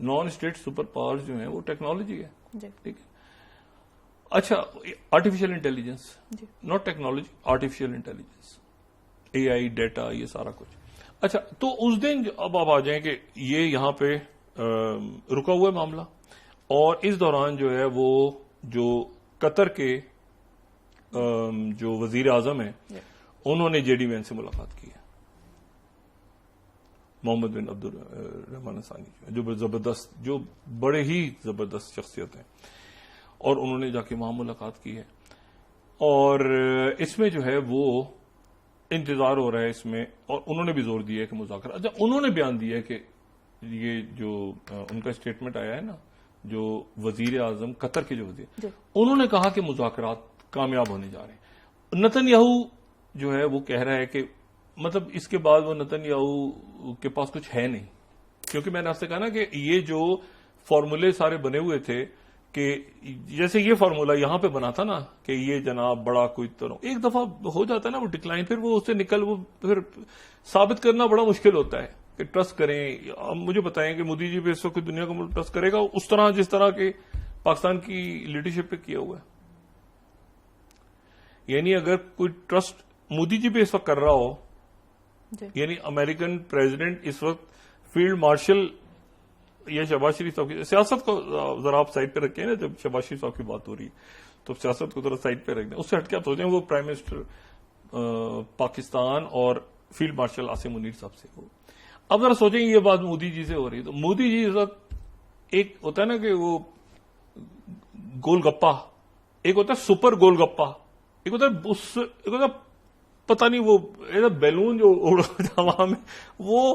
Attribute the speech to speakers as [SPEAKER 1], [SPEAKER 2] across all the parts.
[SPEAKER 1] Non state super powers جو ہیں وہ ٹیکنالوجی ہے.
[SPEAKER 2] جی
[SPEAKER 1] ٹھیک ہے. اچھا artificial intelligence, not technology, artificial intelligence, a I, data, یہ سارا کچھ. اچھا تو اس دن اب آپ آ جائیں کہ یہ یہاں پہ رکا ہوا ہے معاملہ, اور اس دوران جو ہے وہ جو قطر کے جو وزیر اعظم ہیں انہوں نے جے ڈی وین سے ملاقات کی ہے, محمد بن عبد الرحمان ثانی جو زبردست, جو بڑے ہی زبردست شخصیت ہیں, اور انہوں نے جا کے وہاں ملاقات کی ہے. اور اس میں جو ہے وہ انتظار ہو رہا ہے اس میں, اور انہوں نے بھی زور دیا ہے کہ مذاکرات. اچھا انہوں نے بیان دیا ہے کہ یہ جو ان کا اسٹیٹمنٹ آیا ہے نا, جو وزیر اعظم قطر کے جو وزیر, انہوں نے کہا کہ مذاکرات کامیاب ہونے جا رہے ہیں. نتن یاہو جو ہے وہ کہہ رہا ہے کہ مطلب اس کے بعد وہ نتن یاہو کے پاس کچھ ہے نہیں, کیونکہ میں نے آپ سے کہا نا کہ یہ جو فارمولے سارے بنے ہوئے تھے, کہ جیسے یہ فارمولا یہاں پہ بنا تھا نا کہ یہ جناب بڑا کوئی طرح ایک دفعہ ہو جاتا ہے نا وہ ڈکلائن, پھر وہ اس سے نکل وہ پھر ثابت کرنا بڑا مشکل ہوتا ہے کہ ٹرسٹ کریں. اب مجھے بتائیں کہ مودی جی پہ اس وقت دنیا کا ملک ٹرسٹ کرے گا اس طرح جس طرح کے پاکستان کی لیڈرشپ پہ کیا ہوا ہے. یعنی اگر کوئی ٹرسٹ مودی جی پہ اس وقت کر رہا ہو, یعنی امریکن پریزیڈنٹ اس وقت فیلڈ مارشل یا شہباز شریف صاحب کی سیاست کو ذرا آپ سائڈ پہ رکھیں نا, جب شہباز شریف صاحب کی بات ہو رہی ہے تو سیاست کو ذرا سائڈ پہ رکھ دیں, اس سے ہٹ کے آپ سوچیں وہ پرائم منسٹر پاکستان اور فیلڈ مارشل عاصم منیر صاحب سے ہو. اب ذرا سوچیں یہ بات مودی جی سے ہو رہی ہے, تو مودی جی اس وقت ایک ہوتا ہے نا کہ وہ گول گپا, ایک ہوتا ہے سپر گول گپا, ایک ہوتا ہے پتہ نہیں وہ بیلون جو ہوا میں, وہ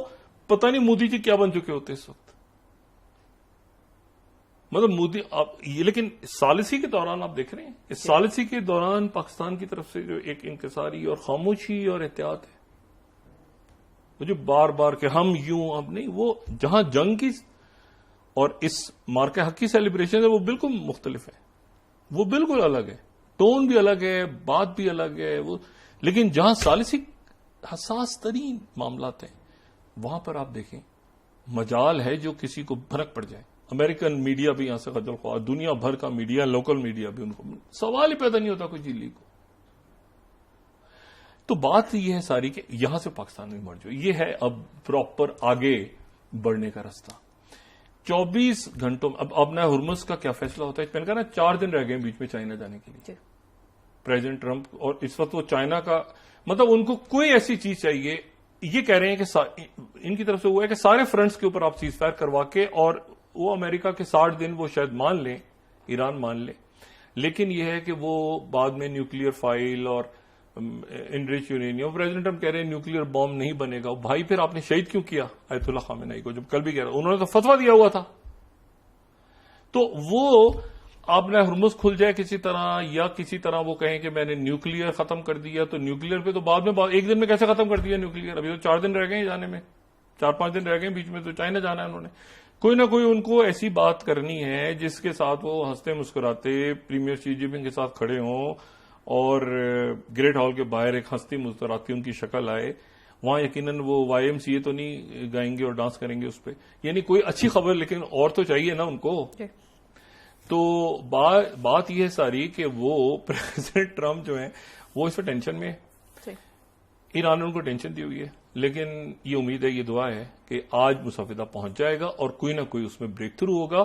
[SPEAKER 1] پتہ نہیں مودی جی کیا بن چکے ہوتے اس وقت. مطلب مودی لیکن ثالثی کے دوران آپ دیکھ رہے ہیں کہ ثالثی کے دوران پاکستان کی طرف سے جو ایک انکساری اور خاموشی اور احتیاط ہے, مجھے بار بار کہ ہم یوں اب نہیں, وہ جہاں جنگ کی اور اس مارکے حق کی سیلیبریشن ہے وہ بالکل مختلف ہے, وہ بالکل الگ ہے, ٹون بھی الگ ہے, بات بھی الگ ہے وہ. لیکن جہاں ثالثی حساس ترین معاملات ہیں وہاں پر آپ دیکھیں مجال ہے جو کسی کو بھنک پڑ جائے. امریکن میڈیا بھی یہاں سے خجل خواہ, دنیا بھر کا میڈیا, لوکل میڈیا بھی, ان کو سوال ہی پیدا نہیں ہوتا کوئی جیلی کو. تو بات یہ ہے ساری کہ یہاں سے پاکستان میں مر جائے, یہ ہے اب پراپر آگے بڑھنے کا راستہ. 24 گھنٹوں اب نہ ہرمز کا کیا فیصلہ ہوتا ہے, میں نے کہا نا 4 دن رہ گئے بیچ میں چائنا جانے کے لیے پریزیڈنٹ ٹرمپ, اور اس وقت وہ چائنا کا مطلب ان کو کوئی ایسی چیز چاہیے, یہ کہہ رہے ہیں کہ ان کی طرف سے وہ ہے کہ سارے فرنٹس کے اوپر آپ سیز فائر کروا کے, اور وہ امریکہ کے 60 دن وہ شاید مان لیں, ایران مان لے, لیکن یہ ہے کہ وہ بعد میں نیوکلیئر فائل اور انریچ یورینیم, پریزیڈنٹ ٹرمپ کہہ رہے ہیں نیوکلیئر بام نہیں بنے گا. بھائی پھر آپ نے شہید کیوں کیا آیت اللہ خامنہ ای کو, جب کل بھی کہہ رہا, انہوں نے تو فتویٰ دیا ہوا تھا. تو وہ آپ نے ہرمز کھل جائے کسی طرح, یا کسی طرح وہ کہیں کہ میں نے نیوکلیئر ختم کر دیا, تو نیوکلیئر پہ تو بعد میں ایک دن میں کیسے ختم کر دیا نیوکلیئر, ابھی تو 4 دن رہ گئے ہیں جانے میں, 4-5 دن رہ گئے بیچ میں, تو چائنا جانا ہے انہوں نے. کوئی نہ کوئی ان کو ایسی بات کرنی ہے جس کے ساتھ وہ ہنستے مسکراتے پریمیئر شی جن پنگ کے ساتھ کھڑے ہوں, اور گریٹ ہال کے باہر ایک ہنستی مسکراتی ان کی شکل آئے. وہاں یقیناً وہ YMCA تو نہیں گائیں گے اور ڈانس کریں گے اس پہ, یعنی کوئی اچھی خبر, لیکن اور تو چاہیے نا ان کو. تو بات یہ ہے ساری کہ وہ پریزیڈنٹ ٹرمپ جو ہیں وہ اس پہ ٹینشن میں ہے, ایران نے ان کو ٹینشن دی ہوئی ہے, لیکن یہ امید ہے, یہ دعا ہے کہ آج مسودہ پہنچ جائے گا اور کوئی نہ کوئی اس میں بریک تھرو ہوگا.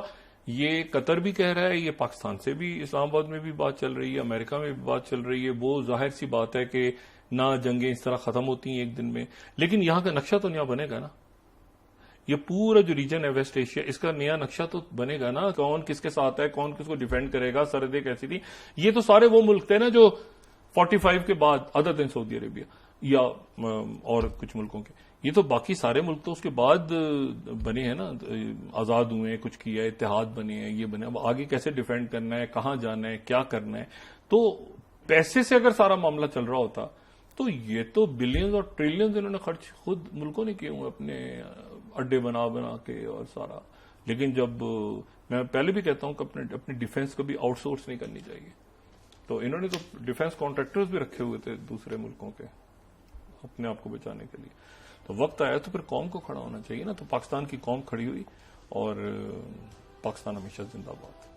[SPEAKER 1] یہ قطر بھی کہہ رہا ہے, یہ پاکستان سے بھی, اسلام آباد میں بھی بات چل رہی ہے, امریکہ میں بھی بات چل رہی ہے. وہ ظاہر سی بات ہے کہ نہ جنگیں اس طرح ختم ہوتی ہیں ایک دن میں, لیکن یہاں کا نقشہ تو نیا بنے گا نا. یہ پورا جو ریجن ہے ویسٹ ایشیا, اس کا نیا نقشہ تو بنے گا نا, کون کس کے ساتھ ہے, کون کس کو ڈیفینڈ کرے گا, سرحدیں کیسی تھی. یہ تو سارے وہ ملک تھے نا جو 45 کے بعد, ادر دین سعودی عربیہ یا اور کچھ ملکوں کے, یہ تو باقی سارے ملک تو اس کے بعد بنے ہیں نا, آزاد ہوئے ہیں, کچھ کیا ہے, اتحاد بنے ہیں, یہ بنے. اب آگے کیسے ڈیفینڈ کرنا ہے, کہاں جانا ہے, کیا کرنا ہے. تو پیسے سے اگر سارا معاملہ چل رہا ہوتا تو یہ تو بلینز اور ٹریلینز انہوں نے خرچ خود ملکوں نے کیے ہوئے اپنے اڈے بنا کے اور سارا. لیکن جب میں پہلے بھی کہتا ہوں کہ اپنی ڈیفینس کو بھی آؤٹ سورس نہیں کرنی چاہیے, تو انہوں نے تو ڈیفینس کانٹریکٹرز بھی رکھے ہوئے تھے دوسرے ملکوں کے اپنے آپ کو بچانے کے لیے. تو وقت آیا تو پھر قوم کو کھڑا ہونا چاہیے نا. تو پاکستان کی قوم کھڑی ہوئی اور پاکستان ہمیشہ زندہ باد.